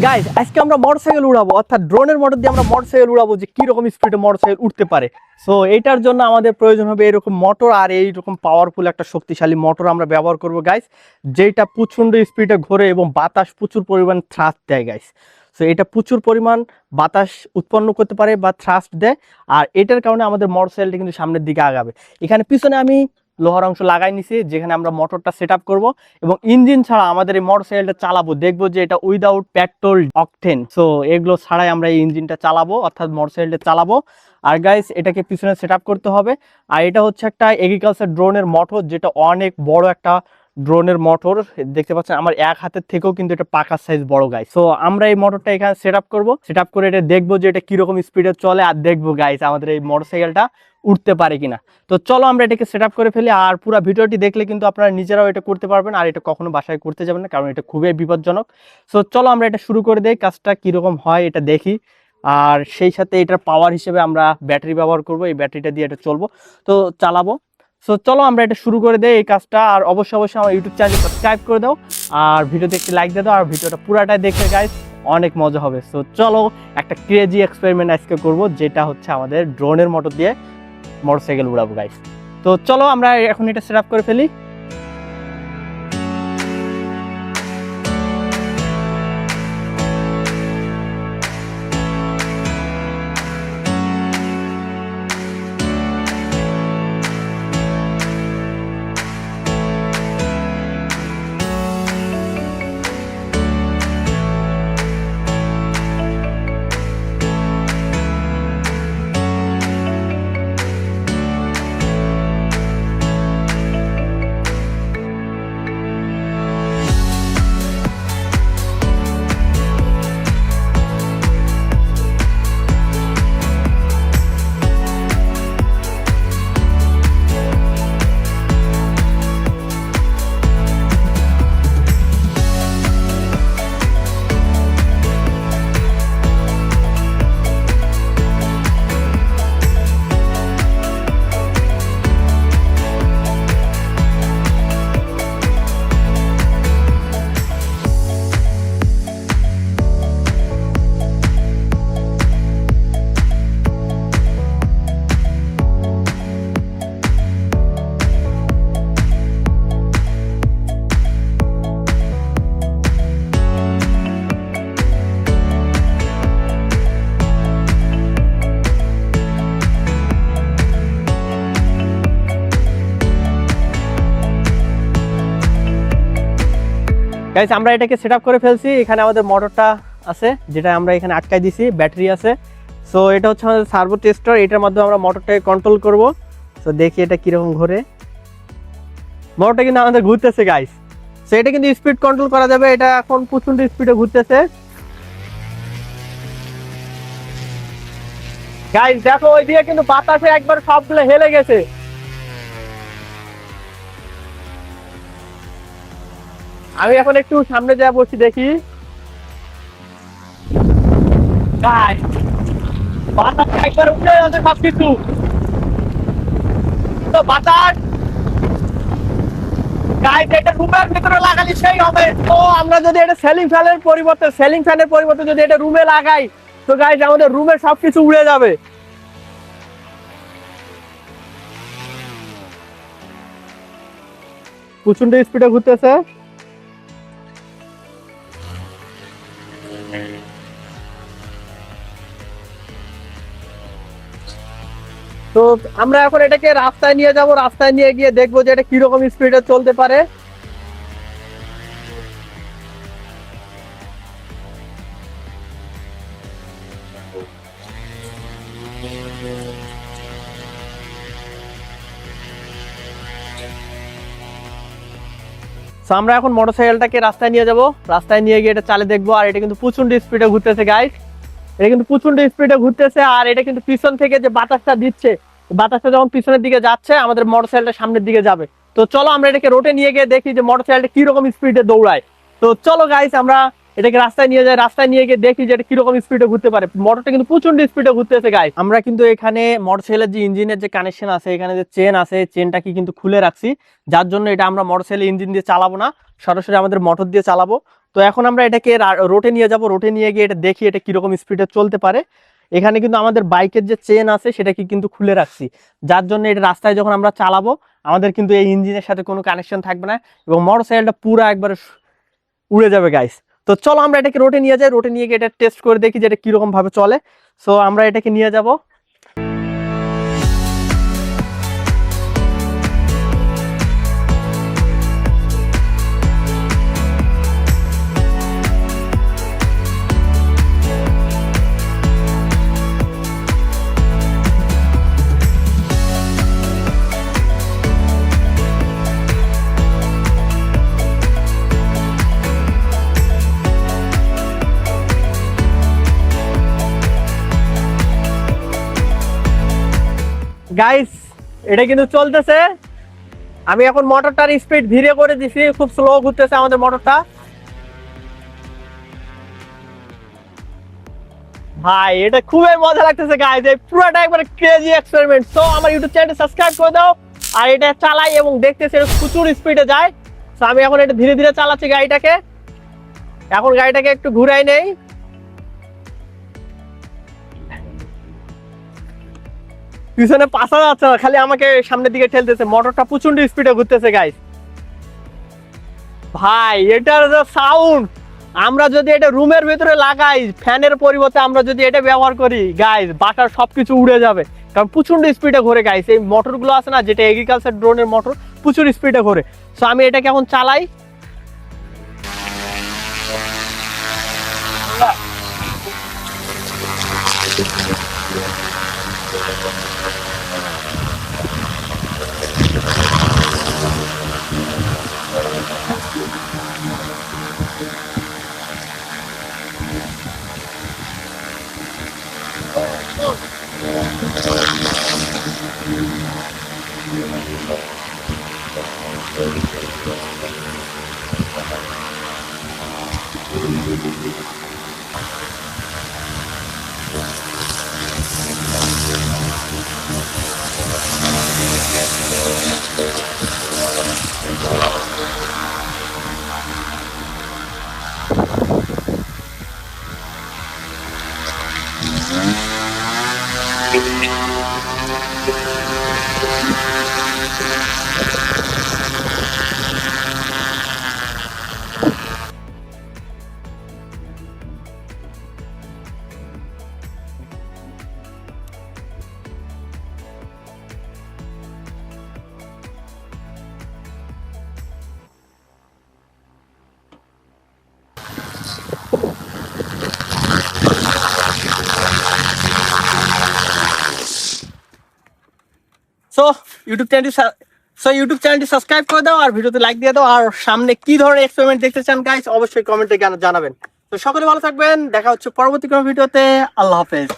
Guys আজকে আমরা motorcycle উড়াবো, অর্থাৎ ড্রোনের মোটর দিয়ে আমরা মোটরসাইকেল উড়াবো যে কি রকম স্পিডে মোটরসাইকেল উঠতে পারে। সো এইটার জন্য আমাদের প্রয়োজন হবে এরকম মোটর আর এইরকম পাওয়ারফুল একটা শক্তিশালী মোটর আমরা ব্যবহার করব গাইস, যেটা প্রচন্ড স্পিডে ঘোরে এবং বাতাস প্রচুর পরিমাণ থ্রাস্ট দেয় গাইস। সো এটা প্রচুর পরিমাণ বাতাস উৎপন্ন করতে পারে বা থ্রাস্ট দেয়, আর এটার কারণে আমাদের মোটরসাইকেলটা কিন্তু সামনের দিকে আগাবে। এখানে পিছনে আমি লোহার অংশ লাগাই নিছি, যেখানে আমরা মোটরটা সেট আপ করবো এবং ইঞ্জিন ছাড়া আমাদের এই মোটরসাইকেলটা চালাবো, দেখবো যে এটা উইদাউট পেট্রোল অকটেন। সো এগুলো ছাড়াই আমরা এই ইঞ্জিনটা চালাবো, অর্থাৎ মোটরসাইকেলটা চালাবো। আর গাইস এটাকে পিছনে সেট আপ করতে হবে। আর এটা হচ্ছে একটা এগ্রিকালচার ড্রোনের মোটর, যেটা অনেক বড় একটা ড্রোনের মোটর। দেখতে পাচ্ছেন আমার এক হাতের থেকেও কিন্তু এটা পাকার সাইজ বড় গাইস। সো আমরা এই মোটরটা এখানে সেট আপ করবো, সেট আপ করে এটা দেখবো যে এটা কিরকম স্পিডে চলে, আর দেখবো গাইস আমাদের এই মোটরসাইকেলটা উঠতে পারে কিনা। তো চলো আমরা এটাকে সেট আপ করে ফেলি, আর পুরো ভিডিওটি দেখলে কিন্তু আপনারা নিজেরাও এটা করতে পারবেন, আর এটা কখনো বাসায় করতে যাবেন না, কারণ এটা খুবই বিপজ্জনক। সো চলো আমরা এটা শুরু করে দেই, কাজটা কিরকম হয় এটা দেখি। আর সেই সাথে এটার পাওয়ার হিসেবে আমরা ব্যাটারি ব্যবহার করব, এই ব্যাটারিটা দিয়ে এটা চলবো, তো চালাবো। সো চলো আমরা এটা শুরু করে দেই এই কাজটা। আর অবশ্যই আমার ইউটিউব চ্যানেল সাবস্ক্রাইব করে দাও, আর ভিডিওতে একটি লাইক দিয়ে দাও, আর ভিডিওটা পুরাটাই দেখে গাইস অনেক মজা হবে। সো চলো একটা ক্রেজি এক্সপেরিমেন্ট আজকে করব, যেটা হচ্ছে আমাদের ড্রোনের মোটর দিয়ে মোটরসাইকেল উড়াবো গাইস। তো চলো আমরা এখন এটা সেট আপ করে ফেলি। গাইস আমরা এটাকে সেট আপ করে ফেলছি। এখানে আমাদের মোটরটা আছে, যেটা আমরা এখানে আটকাই দিছি, ব্যাটারি আছে। সো এটা হচ্ছে আমাদের সার্ভো টেস্টার, এটার মাধ্যমে আমরা মোটরটাকে কন্ট্রোল করব। সো দেখি এটা কিরকম ঘোরে। মোটরটা কিন্তু আমাদের ঘুরতেছে গাইস। সো এটা কিন্তু স্পিড কন্ট্রোল করা যাবে, এটা এখন প্রচন্ড স্পিডে ঘুরতেছে গাইস। দেখো ওই দিকে কিন্তু বাতাসে একবার সবগুলো হেলে গেছে। আমি এখন একটু সামনে যা বসি দেখি, বাতাস একবার উঠে যাচ্ছে সবকিছু। তো বাতাস গাইস এটা রুমের ভিতরে লাগালে সেই হবে। তো আমরা যদি এটা সিলিং ফ্যানের পরিবর্তে যদি এটা রুমে লাগাই, তো গাইস আমাদের রুমের সবকিছু উড়ে যাবে। প্রচন্ড স্পিডে ঘুরতেছে। তো আমরা এখন এটাকে রাস্তায় নিয়ে যাব, রাস্তায় নিয়ে গিয়ে দেখবো যে এটা কিরকম স্পিডে চলতে পারে। আমরা এখন মোটরসাইকেলটাকে রাস্তায় নিয়ে যাব, রাস্তায় নিয়ে গিয়ে এটা চালে দেখবো। আর এটা কিন্তু প্রচন্ড স্পিডে ঘুরতেছে গাইস, এটা কিন্তু প্রচন্ড স্পিডে ঘুরতেছে। আর এটা কিন্তু পিছন থেকে যে বাতাসটা দিচ্ছে, বাতাসটা যখন পিছনের দিকে যাচ্ছে আমাদের মোটরসাইকেলটা সামনের দিকে যাবে। তো চলো আমরা এটাকে রোডে নিয়ে গিয়ে দেখি যে মোটরসাইকেলটা কিরকম স্পিডে দৌড়ায়। তো চলো গাইস আমরা এটাকে রাস্তায় নিয়ে যাই, রাস্তায় নিয়ে গিয়ে দেখি যে এটা কিরকম স্পিডে ঘুরতে পারে। মোটরটা কিন্তু প্রচন্ড স্পিডে ঘুরতেছে গাইস। আমরা কিন্তু এখানে মোটরসাইকেলের যে ইঞ্জিনের যে কানেকশন আছে, এখানে যে চেন আছে, চেনটা কি কিন্তু খুলে রাখছি, যার জন্য এটা আমরা মোটরসাইকেল ইঞ্জিন দিয়ে চালাবো না, সরাসরি আমাদের মোটর দিয়ে চালাবো। তো এখন আমরা এটাকে রোটে নিয়ে যাব, রোটে নিয়ে গিয়ে এটা দেখি এটা কিরকম স্পিডে চলতে পারে। এখানে কিন্তু আমাদের বাইকের যে চেন আছে সেটাকে কিন্তু খুলে রাখছি, যার জন্য এটা রাস্তায় যখন আমরা চালাবো আমাদের কিন্তু এই ইঞ্জিনের সাথে কোনো কানেকশন থাকবে না এবং মোটরসাইকেলটা পুরো একবার উড়ে যাবে গাইস। তো চলো আমরা এটাকে রোটে নিয়ে যাই, রোটে নিয়ে গিয়ে এটা টেস্ট করে দেখি যে এটা কিরকম ভাবে চলে। সো আমরা এটাকে নিয়ে যাব। গাইস এটা কিন্তু চলতেছে। আমি এখন মোটরটার স্পিড ধীরে করে দিছি, খুব স্লো ঘুরতেছে আমাদের মোটরটা। ভাই এটা খুবই মজা লাগতেছে গাইস, এই পুরোটা একবার ক্রেজি এক্সপেরিমেন্ট। সো আমার ইউটিউব চ্যানেলটা সাবস্ক্রাইব করে দাও আর এটা চালাই এবং দেখতেছি এটা প্রচুর স্পিডে যায়। সো আমি এখন এটা ধীরে ধীরে চালাচ্ছি গাড়িটাকে। এখন গাড়িটাকে একটু ঘুরাই নেই। পিছনে পাশা যাচ্ছে না, খালি আমাকে সামনের দিকে ঠেলতেছে, মোটরটা প্রচন্ড স্পিডে ঘুরতেছে গাইস। ভাই এটার যে সাউন্ড, আমরা যদি এটা রুমের ভিতরে লাগাই ফ্যানের পরিবর্তে আমরা যদি এটা ব্যবহার করি গাইস, বাসার সবকিছু উড়ে যাবে, কারণ প্রচন্ড স্পিডে ঘোরে গাইস। এই মোটরগুলো আছে না, যেটা এগ্রিকালচার ড্রোনের মোটর, প্রচুর স্পিডে ঘোরে। সো আমি এটাকে এখন চালাই। সো ইউটিউব চ্যানেলটি সাবস্ক্রাইব করে দাও আর ভিডিওতে লাইক দিয়ে দাও। আর সামনে কি ধরনের এক্সপেরিমেন্ট দেখতে চান গাইস অবশ্যই কমেন্টে জানাবেন। তো সকলে ভালো থাকবেন, দেখা হচ্ছে পরবর্তী কোনো ভিডিওতে। আল্লাহ হাফেজ।